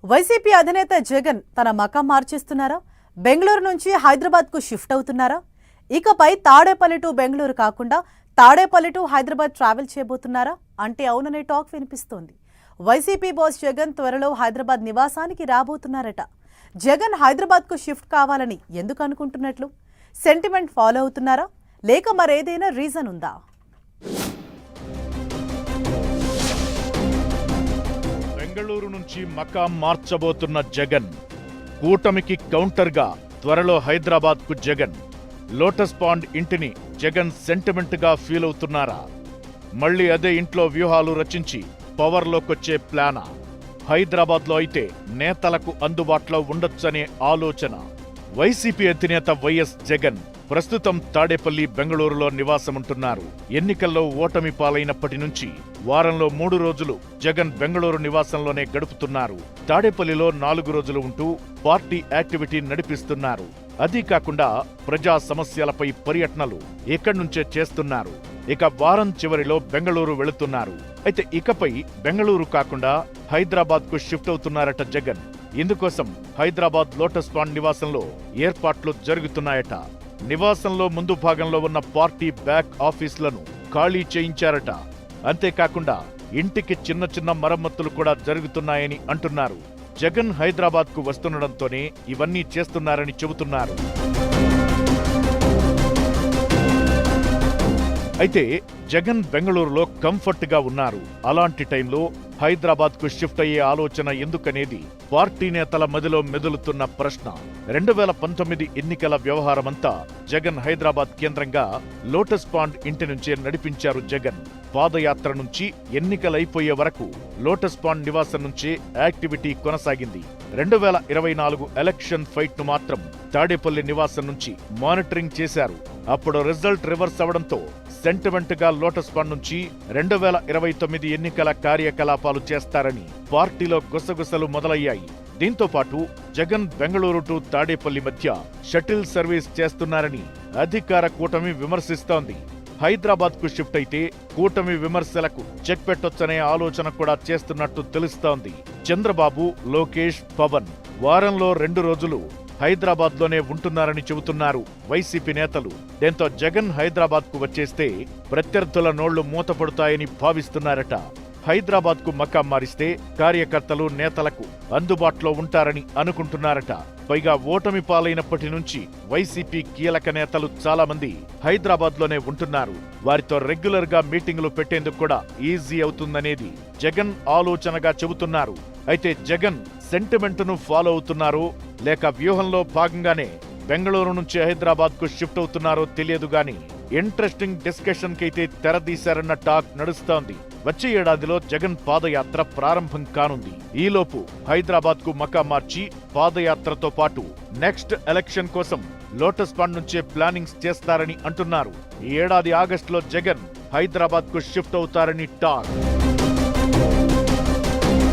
YCP అధినేత జగన్ తన మకాం మార్చేస్తున్నారా? బెంగళూరు నుంచి హైదరాబాద్కు షిఫ్ట్ అవుతున్నారా? ఇకపై తాడేపల్లి టు బెంగళూరు కాకుండా తాడేపల్లి టు హైదరాబాద్ ట్రావెల్ చేయబోతున్నారా అంటే అవుననే టాక్ వినిపిస్తోంది. వైసీపీ బాస్ జగన్ త్వరలో హైదరాబాద్ నివాసానికి రాబోతున్నారట. జగన్ హైదరాబాద్కు షిఫ్ట్ కావాలని ఎందుకు అనుకుంటున్నట్లు? సెంటిమెంట్ ఫాలో అవుతున్నారా లేక మరేదైనా రీజన్ ఉందా? బెంగళూరు నుంచి మకాం మార్చబోతున్న జగన్, కూటమికి కౌంటర్గా త్వరలో హైదరాబాద్కు జగన్. లోటస్ పాండ్ ఇంటిని జగన్ సెంటిమెంట్గా ఫీల్ అవుతున్నారా? మళ్లీ అదే ఇంట్లో వ్యూహాలు రచించి పవర్లోకొచ్చే ప్లానా? హైదరాబాద్లో అయితే నేతలకు అందుబాటులో ఉండొచ్చనే ఆలోచన. వైసీపీ అధినేత వైఎస్ జగన్ ప్రస్తుతం తాడేపల్లి, బెంగళూరులో నివాసముంటున్నారు. ఎన్నికల్లో ఓటమి పాలైనప్పటి నుంచి వారంలో 3 రోజులు జగన్ బెంగళూరు నివాసంలోనే గడుపుతున్నారు. తాడేపల్లిలో 4 రోజులు ఉంటూ పార్టీ యాక్టివిటీ నడిపిస్తున్నారు. అదీ కాకుండా ప్రజా సమస్యలపై పర్యటనలు ఇక్కడి నుంచే చేస్తున్నారు. ఇక వారం చివరిలో బెంగళూరు వెళుతున్నారు. అయితే ఇకపై బెంగళూరు కాకుండా హైదరాబాద్కు షిఫ్ట్ అవుతున్నారట జగన్. ఇందుకోసం హైదరాబాద్ లోటస్ పాండ్ నివాసంలో ఏర్పాట్లు జరుగుతున్నాయట. నివాసంలో ముందు భాగంలో ఉన్న పార్టీ బ్యాక్ ఆఫీసులను ఖాళీ చేయించారట. అంతేకాకుండా ఇంటికి చిన్న చిన్న మరమ్మతులు కూడా జరుగుతున్నాయని అంటున్నారు. జగన్ హైదరాబాద్కు వస్తుండటంతోనే ఇవన్నీ చేస్తున్నారని చెబుతున్నారు. అయితే జగన్ బెంగళూరులో కంఫర్ట్ గా ఉన్నారు. అలాంటి టైంలో హైదరాబాద్కు షిఫ్ట్ అయ్యే ఆలోచన ఎందుకనేది పార్టీ నేతల మదిలో మెదులుతున్న ప్రశ్న. 2019 ఎన్నికల వ్యవహారమంతా జగన్ హైదరాబాద్ కేంద్రంగా లోటస్ పాండ్ ఇంటి నుంచే నడిపించారు జగన్. పాదయాత్ర నుంచి ఎన్నికలైపోయే వరకు లోటస్ పాండ్ నివాసం నుంచే యాక్టివిటీ కొనసాగింది. 2024 ఎలక్షన్ ఫైట్ ను మాత్రం తాడేపల్లి నివాసం నుంచి మానిటరింగ్ చేశారు. అప్పుడు రిజల్ట్ రివర్స్ అవడంతో సెంటిమెంట్ గా లోటస్ పాండ్ నుంచి 2029 ఎన్నికల కార్యకలాపాలు చేస్తారని పార్టీలో గుసగుసలు మొదలయ్యాయి. దీంతో పాటు జగన్ బెంగళూరు టు తాడేపల్లి మధ్య షటిల్ సర్వీస్ చేస్తున్నారని అధికార కూటమి విమర్శిస్తోంది. హైదరాబాద్ కు షిఫ్ట్ అయితే కూటమి విమర్శలకు చెక్ పెట్టొచ్చనే ఆలోచన కూడా చేస్తున్నట్టు తెలుస్తోంది. చంద్రబాబు, లోకేష్, పవన్ వారంలో 2 రోజులు హైదరాబాద్ లోనే ఉంటున్నారని చెబుతున్నారు వైసీపీ నేతలు. దీంతో జగన్ హైదరాబాద్ కు వచ్చేస్తే ప్రత్యర్థుల నోళ్లు మూతపడుతాయని భావిస్తున్నారట. హైదరాబాద్ కు మకాం మారిస్తే కార్యకర్తలు, నేతలకు అందుబాటులో ఉంటారని అనుకుంటున్నారట. పైగా ఓటమి పాలైనప్పటి నుంచి వైసీపీ కీలక నేతలు చాలా మంది హైదరాబాద్ లోనే ఉంటున్నారు. వారితో రెగ్యులర్ గా మీటింగులు పెట్టేందుకు కూడా ఈజీ అవుతుందనేది జగన్ ఆలోచనగా చెబుతున్నారు. అయితే జగన్ సెంటిమెంట్ ను ఫాలో అవుతున్నారో లేక వ్యూహంలో భాగంగానే బెంగళూరు నుంచి హైదరాబాద్ కు షిఫ్ట్ అవుతున్నారో తెలియదు గాని ఇంట్రెస్టింగ్ డిస్కషన్ కైతే తెరదీశారన్న టాక్ నడుస్తోంది. వచ్చే ఏడాదిలో జగన్ పాదయాత్ర ప్రారంభం కానుంది. ఈలోపు హైదరాబాద్ కు మకాం మార్చి పాదయాత్రతో పాటు నెక్స్ట్ ఎలక్షన్ కోసం లోటస్ పాండ్ నుంచే ప్లానింగ్స్ చేస్తారని అంటున్నారు. ఈ ఏడాది ఆగస్టులో జగన్ హైదరాబాద్ కు షిఫ్ట్ అవుతారని టాక్.